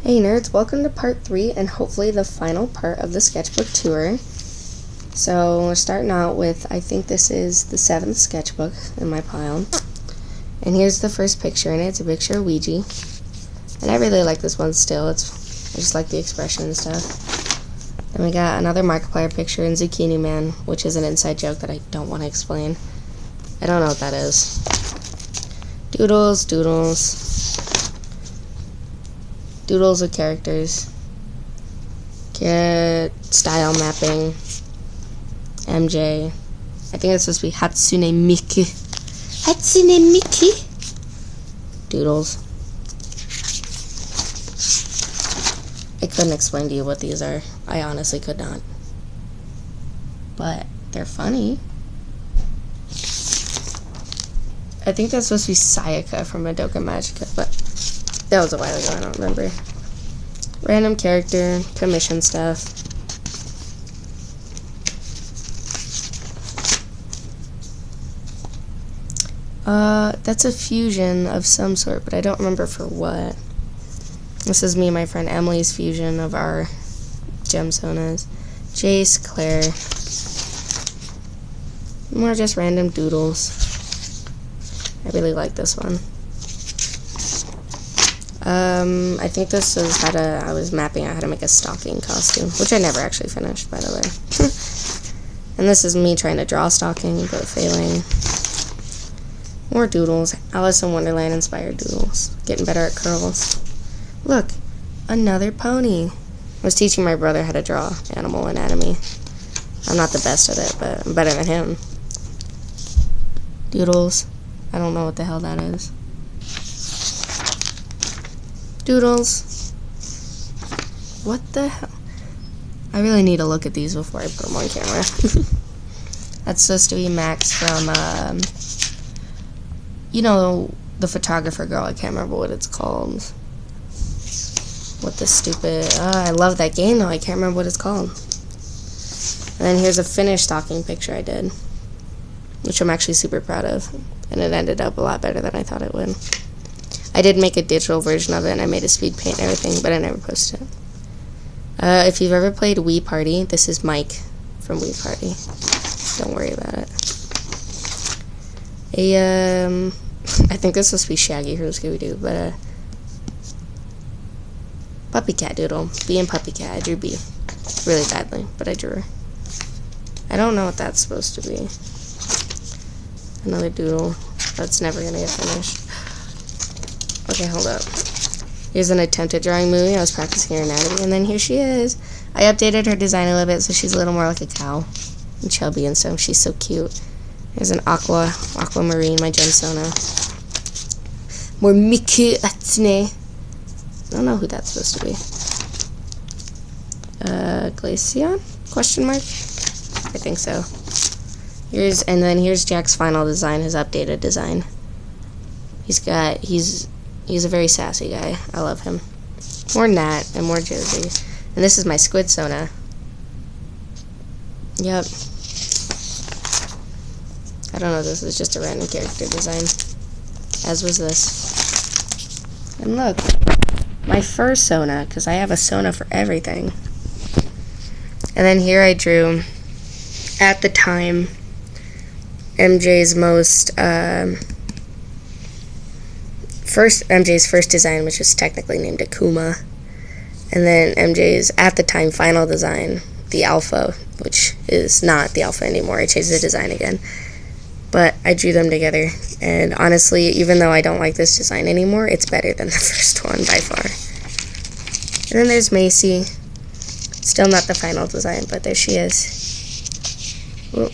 Hey nerds, welcome to part 3 and hopefully the final part of the sketchbook tour. So we're starting out with, I think this is the 7th sketchbook in my pile. And here's the first picture in it. It's a picture of Ouija. And I really like this one still. I just like the expression and stuff. Then we got another Markiplier picture in Zucchini Man, which is an inside joke that I don't want to explain. I don't know what that is. Doodles. Doodles of characters. Style mapping. MJ. I think it's supposed to be Hatsune Miku. Hatsune Miku. Doodles. I couldn't explain to you what these are. I honestly could not. But they're funny. I think that's supposed to be Sayaka from Madoka Magica, but that was a while ago, I don't remember. Random character, commission stuff. That's a fusion of some sort, but I don't remember for what. This is me and my friend Emily's fusion of our gemstones. Jace, Claire. More just random doodles. I really like this one. I think this is I was mapping out how to make a stocking costume, which I never actually finished, by the way. And this is me trying to draw a stocking, but failing. More doodles. Alice in Wonderland inspired doodles. Getting better at curls. Look, another pony. I was teaching my brother how to draw animal anatomy. I'm not the best at it, but I'm better than him. Doodles. I don't know what the hell that is. Doodles. What the hell? I really need to look at these before I put them on camera. That's supposed to be Max from, you know, the photographer girl. I can't remember what it's called. What the stupid... I love that game, though. I can't remember what it's called. And then here's a finished stocking picture I did, which I'm actually super proud of. And it ended up a lot better than I thought it would. I did make a digital version of it, and I made a speed paint and everything, but I never posted it. If you've ever played Wii Party, this is Mike from Wii Party. Don't worry about it. I think this is supposed to be Shaggy from Scooby-Doo, but, Puppy Cat Doodle. B and Puppy Cat. I drew B. Really badly, but I drew her. I don't know what that's supposed to be. Another doodle. That's never gonna get finished. Okay, hold up. Here's an attempt at drawing Movie. I was practicing her anatomy, and then here she is. I updated her design a little bit, so she's a little more like a cow. And chubby and stuff. She's so cute. Here's an aquamarine, my gemstone. More Miku Atsune. I don't know who that's supposed to be. Glaceon? Question mark? I think so. And then here's Jack's final design, his updated design. He's a very sassy guy. I love him. More Nat and more Josie. And this is my squid Sona. Yep. I don't know, this is just a random character design. As was this. And look, my fur Sona, because I have a Sona for everything. And then here I drew, at the time, MJ's first design, which was technically named Akuma, and then MJ's at the time final design, the Alpha, which is not the Alpha anymore. I changed the design again, but I drew them together, and honestly, even though I don't like this design anymore, it's better than the first one by far. And then there's Macy, still not the final design, but there she is. Whoop.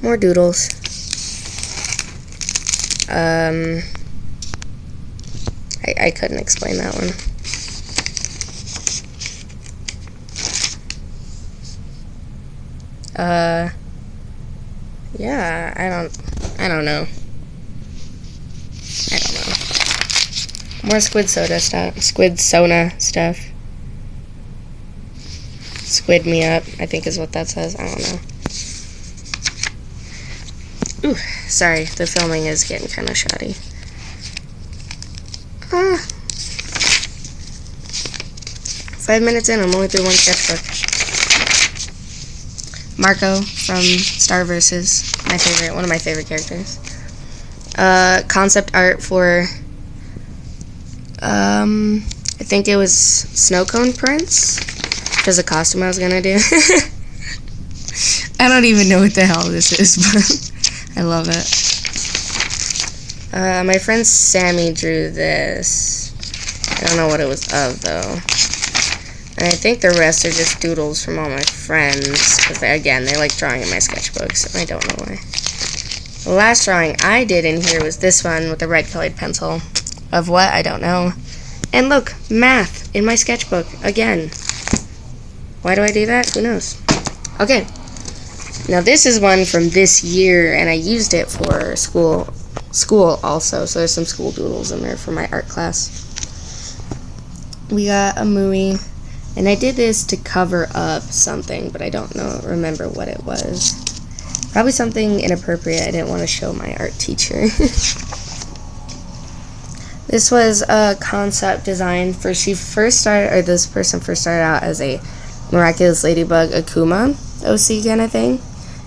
More doodles. I couldn't explain that one. Yeah, I don't know. More Squid Sona stuff. Squid me up, I think is what that says. I don't know. Ooh, sorry, the filming is getting kind of shoddy. 5 minutes in, I'm only through one sketchbook. Marco from Star Versus, one of my favorite characters. Concept art for, I think it was Snow Cone Prince, which was a costume I was gonna do. I don't even know what the hell this is, but I love it. My friend Sammy drew this. I don't know what it was of, though. And I think the rest are just doodles from all my friends, because, again, they like drawing in my sketchbooks, and I don't know why. The last drawing I did in here was this one with the red colored pencil. Of what? I don't know. And look, math in my sketchbook, again. Why do I do that? Who knows? Okay. Now this is one from this year, and I used it for school also, so there's some school doodles in there for my art class. We got a movie, and I did this to cover up something, but I don't remember what it was. Probably something inappropriate I didn't want to show my art teacher. This was a concept design for, this person first started out as a Miraculous Ladybug Akuma OC kind of thing.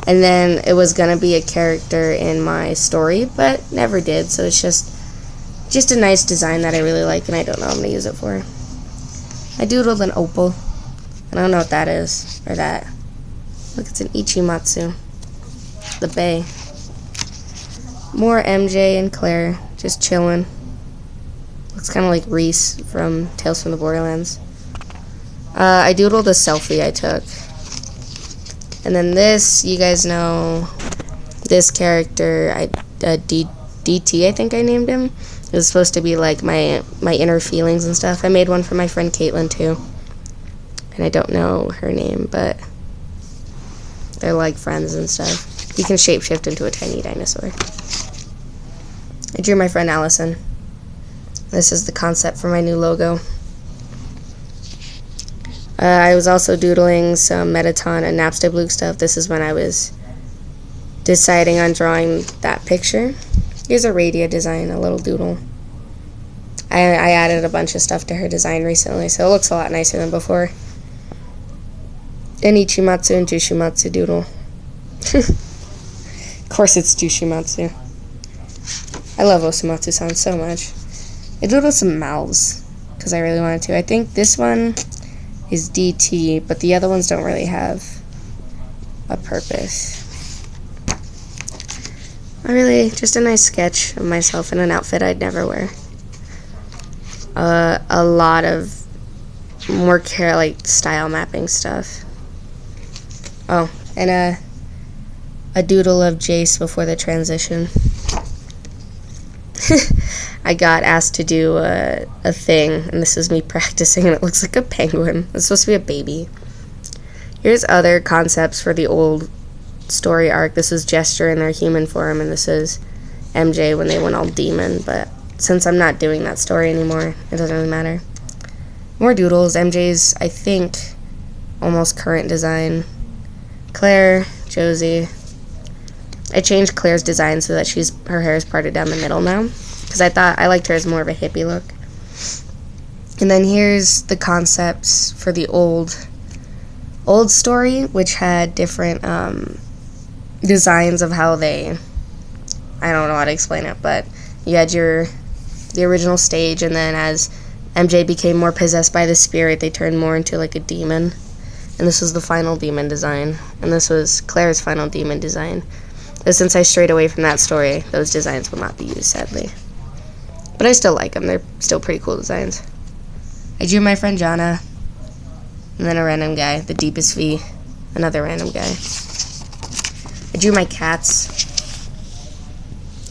And then it was going to be a character in my story, but never did. So it's just a nice design that I really like, and I don't know what I'm going to use it for. I doodled an opal. I don't know what that is, or that. Look, it's an Ichimatsu. The bay. More MJ and Claire, just chilling. Looks kind of like Reese from Tales from the Borderlands. I doodled a selfie I took. And then this, you guys know, this character, DT, I think I named him. It was supposed to be like my inner feelings and stuff. I made one for my friend Caitlin too. And I don't know her name, but they're like friends and stuff. You can shapeshift into a tiny dinosaur. I drew my friend Allison. This is the concept for my new logo. I was also doodling some Metaton and Napster Blue stuff. This is when I was deciding on drawing that picture. Here's a Radia design, a little doodle. I added a bunch of stuff to her design recently, so it looks a lot nicer than before. An Ichimatsu and Jushimatsu doodle. Of course it's Jushimatsu. I love Osamatsu-san so much. I doodled some mouths, because I really wanted to. I think this one is DT, but the other ones don't really have a purpose. Just a nice sketch of myself in an outfit I'd never wear. A lot of more style mapping stuff. Oh, and a doodle of Jace before the transition. I got asked to do a thing, and this is me practicing, and it looks like a penguin. It's supposed to be a baby. Here's other concepts for the old story arc. This is Gesture in their human form, and this is MJ when they went all demon, but since I'm not doing that story anymore, it doesn't really matter. More doodles. MJ's, I think, almost current design. Claire, Josie. I changed Claire's design so that her hair is parted down the middle now, because I thought I liked her as more of a hippie look. And then here's the concepts for the old story, which had different designs of how I don't know how to explain it, but you had the original stage, and then as MJ became more possessed by the spirit, they turned more into like a demon. And this was the final demon design, and this was Claire's final demon design. But since I strayed away from that story, those designs will not be used, sadly. But I still like them. They're still pretty cool designs. I drew my friend Jana, and then a random guy, the Deepest V, another random guy. I drew my cats.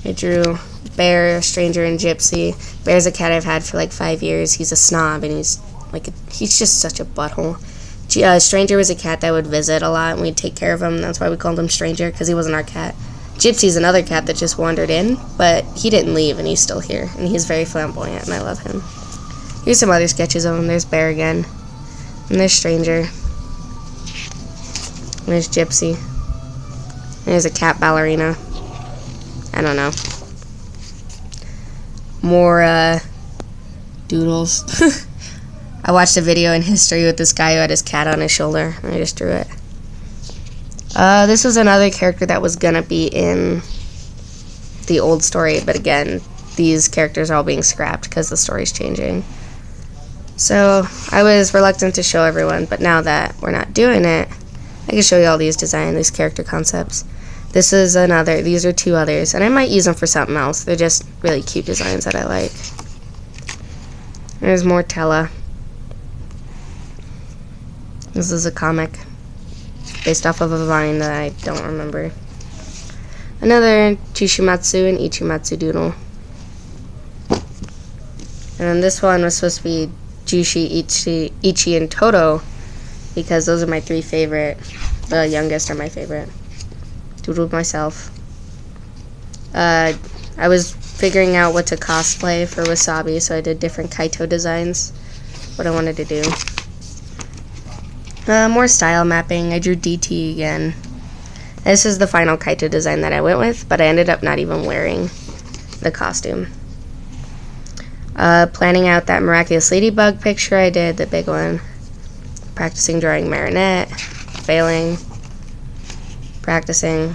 I drew Bear, Stranger, and Gypsy. Bear's a cat I've had for like 5 years. He's a snob, and he's just such a butthole. Stranger was a cat that would visit a lot, and we'd take care of him. That's why we called him Stranger, because he wasn't our cat. Gypsy's another cat that just wandered in, but he didn't leave, and he's still here. And he's very flamboyant, and I love him. Here's some other sketches of him. There's Bear again. And there's Stranger. And there's Gypsy. And there's a cat ballerina. I don't know. More, doodles. I watched a video in history with this guy who had his cat on his shoulder, and I just drew it. This was another character that was gonna be in the old story, but again, these characters are all being scrapped because the story's changing. So I was reluctant to show everyone, but now that we're not doing it, I can show you all these designs, these character concepts. This is another, these are two others, and I might use them for something else. They're just really cute designs that I like. There's more Tella. This is a comic based off of a vine that I don't remember. Another Chishimatsu and Ichimatsu doodle. And then this one was supposed to be Jushi, Ichi, and Toto, because those are my three favorite. The youngest are my favorite. Doodled myself. I was figuring out what to cosplay for Wasabi, so I did different Kaito designs. What I wanted to do. More style mapping. I drew DT again. This is the final Kaito design that I went with, but I ended up not even wearing the costume. Planning out that Miraculous Ladybug picture, I did the big one. Practicing drawing Marinette. Failing. Practicing.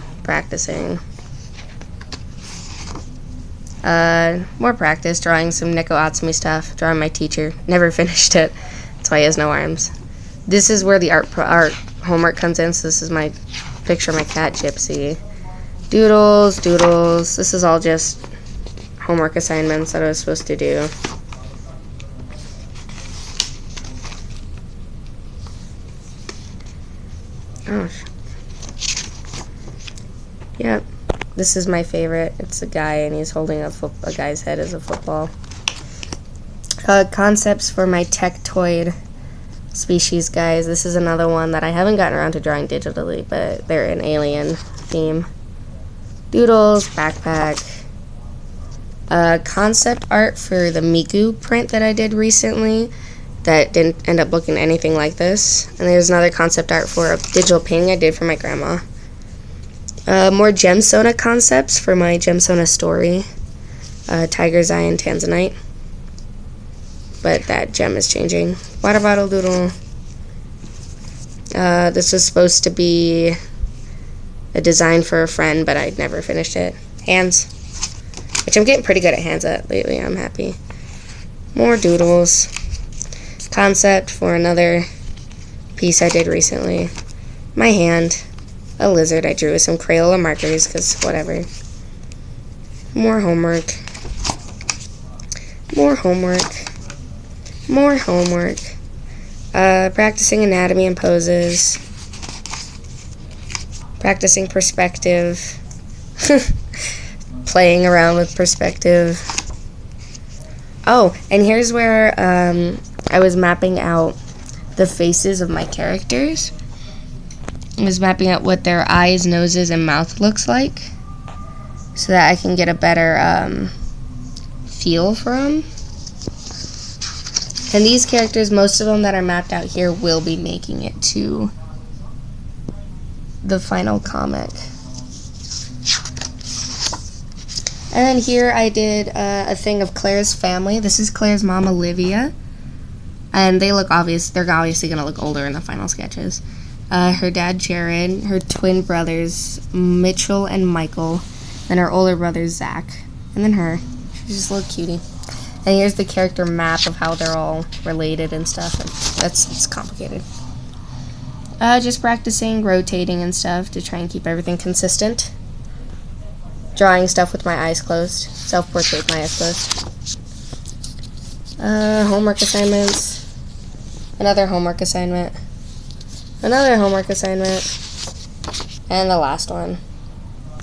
More practice, drawing some Neko Atsumi stuff. Drawing my teacher. Never finished it. That's why he has no arms. This is where the art homework comes in, so this is my picture of my cat, Gypsy. Doodles. This is all just homework assignments that I was supposed to do. Oh. Yep. This is my favorite. It's a guy, and he's holding a guy's head as a football. Concepts for my Tectoid species guys. This is another one that I haven't gotten around to drawing digitally, but they're an alien theme. Doodles, backpack. Concept art for the Miku print that I did recently that didn't end up looking anything like this. And there's another concept art for a digital painting I did for my grandma. More Gemsona concepts for my Gemsona story. Tiger's Eye and Tanzanite. But that gem is changing. Water bottle doodle. This was supposed to be a design for a friend, but I'd never finished it. Hands. Which I'm getting pretty good at hands at lately. I'm happy. More doodles. Concept for another piece I did recently. My hand. A lizard I drew with some Crayola markers, because whatever. More homework. Practicing anatomy and poses. Practicing perspective. Playing around with perspective. Oh, and here's where I was mapping out the faces of my characters. I was mapping out what their eyes, noses, and mouth looks like, so that I can get a better feel for them. And these characters, most of them that are mapped out here, will be making it to the final comic. And then here I did a thing of Claire's family. This is Claire's mom, Olivia. And they look obvious. They're obviously going to look older in the final sketches. Her dad, Jared. Her twin brothers, Mitchell and Michael. Then her older brother, Zach. And then her. She's just a little cutie. And here's the character map of how they're all related and stuff. It's complicated. Just practicing rotating and stuff to try and keep everything consistent. Drawing stuff with my eyes closed. Self-portrait with my eyes closed. Homework assignments. Another homework assignment. Another homework assignment. And the last one.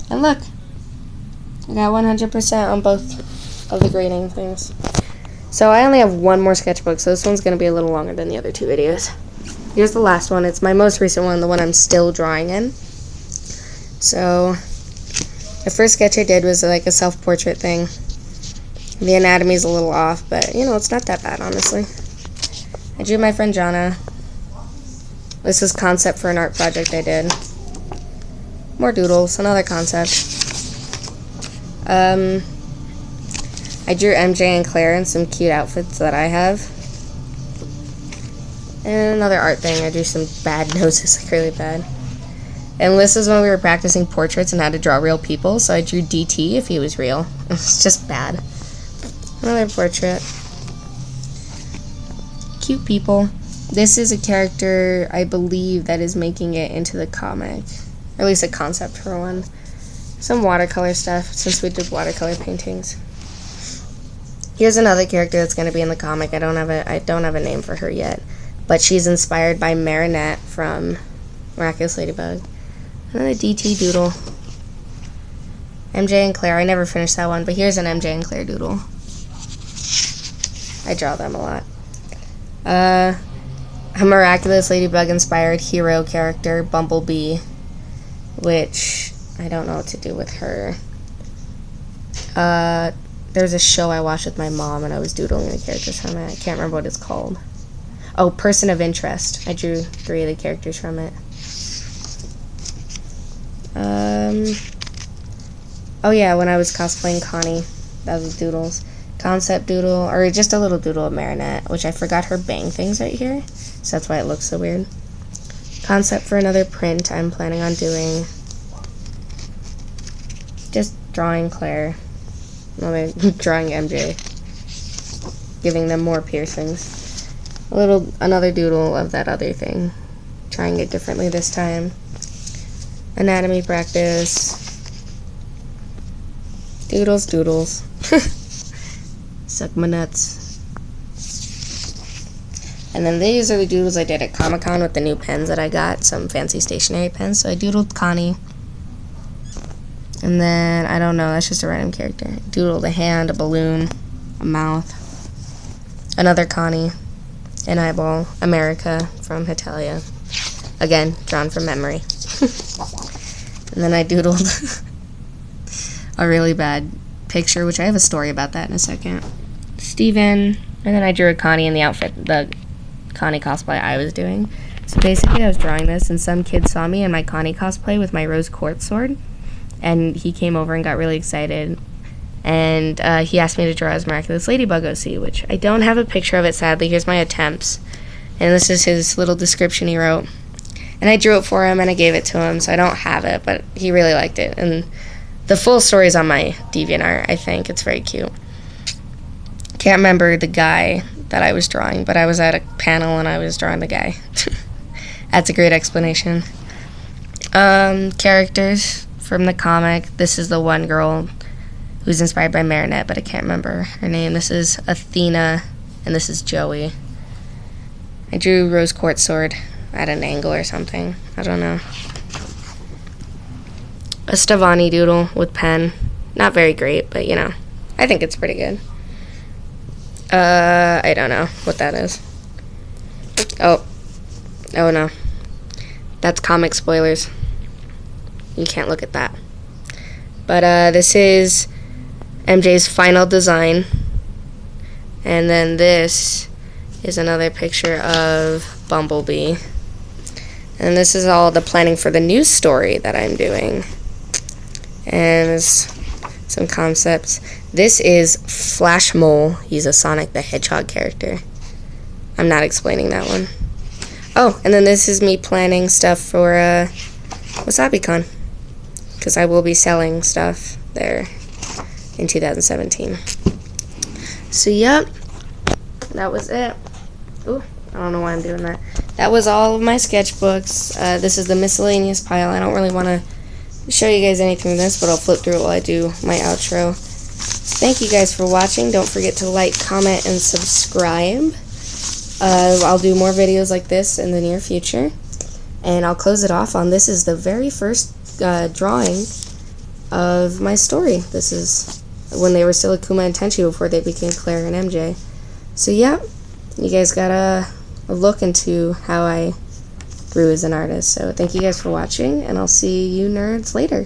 And look. I got 100% on both of the grading things. So I only have one more sketchbook, so this one's going to be a little longer than the other two videos. Here's the last one. It's my most recent one, the one I'm still drawing in. So the first sketch I did was like a self-portrait thing. The anatomy's a little off, but you know, it's not that bad, honestly. I drew my friend Jana. This is concept for an art project I did. More doodles, another concept. I drew MJ and Claire in some cute outfits that I have. And another art thing, I drew some bad noses, like really bad. And this is when we were practicing portraits and how to draw real people, so I drew DT if he was real. It's just bad. Another portrait. Cute people. This is a character, I believe, that is making it into the comic. Or at least a concept for one. Some watercolor stuff, since we did watercolor paintings. Here's another character that's going to be in the comic. I don't have a name for her yet. But she's inspired by Marinette from Miraculous Ladybug. Another DT doodle. MJ and Claire. I never finished that one, but here's an MJ and Claire doodle. I draw them a lot. A Miraculous Ladybug inspired hero character, Bumblebee, which I don't know what to do with her. There's a show I watched with my mom and I was doodling the characters from it. I can't remember what it's called. Oh, Person of Interest. I drew 3 of the characters from it. Oh yeah, when I was cosplaying Connie, that was doodles. Concept doodle, or just a little doodle of Marinette, which I forgot her bang things right here, so that's why it looks so weird. Concept for another print I'm planning on doing. Just drawing Claire. Drawing MJ. Giving them more piercings. Another doodle of that other thing. Trying it differently this time. Anatomy practice. Doodles. Suck my nuts. And then these are the doodles I did at Comic-Con with the new pens that I got. Some fancy stationery pens. So I doodled Connie. And then, I don't know, that's just a random character. Doodled a hand, a balloon, a mouth. Another Connie. An eyeball. America from Hetalia. Again, drawn from memory. And then I doodled a really bad picture, which I have a story about that in a second. Steven. And then I drew a Connie in the outfit, the Connie cosplay I was doing. So basically I was drawing this, and some kid saw me in my Connie cosplay with my rose quartz sword. And he came over and got really excited. And he asked me to draw his Miraculous Ladybug OC, which I don't have a picture of it, sadly. Here's my attempts. And this is his little description he wrote. And I drew it for him, and I gave it to him, so I don't have it, but he really liked it. And the full story is on my DeviantArt, I think. It's very cute. Can't remember the guy that I was drawing, but I was at a panel, and I was drawing the guy. That's a great explanation. Characters from the comic. This is the one girl who's inspired by Marinette, but I can't remember her name. This is Athena, and this is Joey. I drew rose quartz sword at an angle or something. I don't know. A Stevani doodle with pen. Not very great, but you know, I think it's pretty good. I don't know what that is. Oh no. That's comic spoilers. You can't look at that. But this is MJ's final design. And then this is another picture of Bumblebee. And this is all the planning for the news story that I'm doing. And there's some concepts. This is Flash Mole. He's a Sonic the Hedgehog character. I'm not explaining that one. Oh, and then this is me planning stuff for WasabiCon. Because I will be selling stuff there in 2017. So, yep. That was it. Ooh, I don't know why I'm doing that. That was all of my sketchbooks. This is the miscellaneous pile. I don't really want to show you guys anything from this, but I'll flip through it while I do my outro. Thank you guys for watching. Don't forget to like, comment, and subscribe. I'll do more videos like this in the near future. And I'll close it off on this is the very first drawing of my story. This is when they were still Akuma and Tenchi before they became Claire and MJ. So yeah, you guys got a look into how I grew as an artist. So thank you guys for watching, and I'll see you nerds later.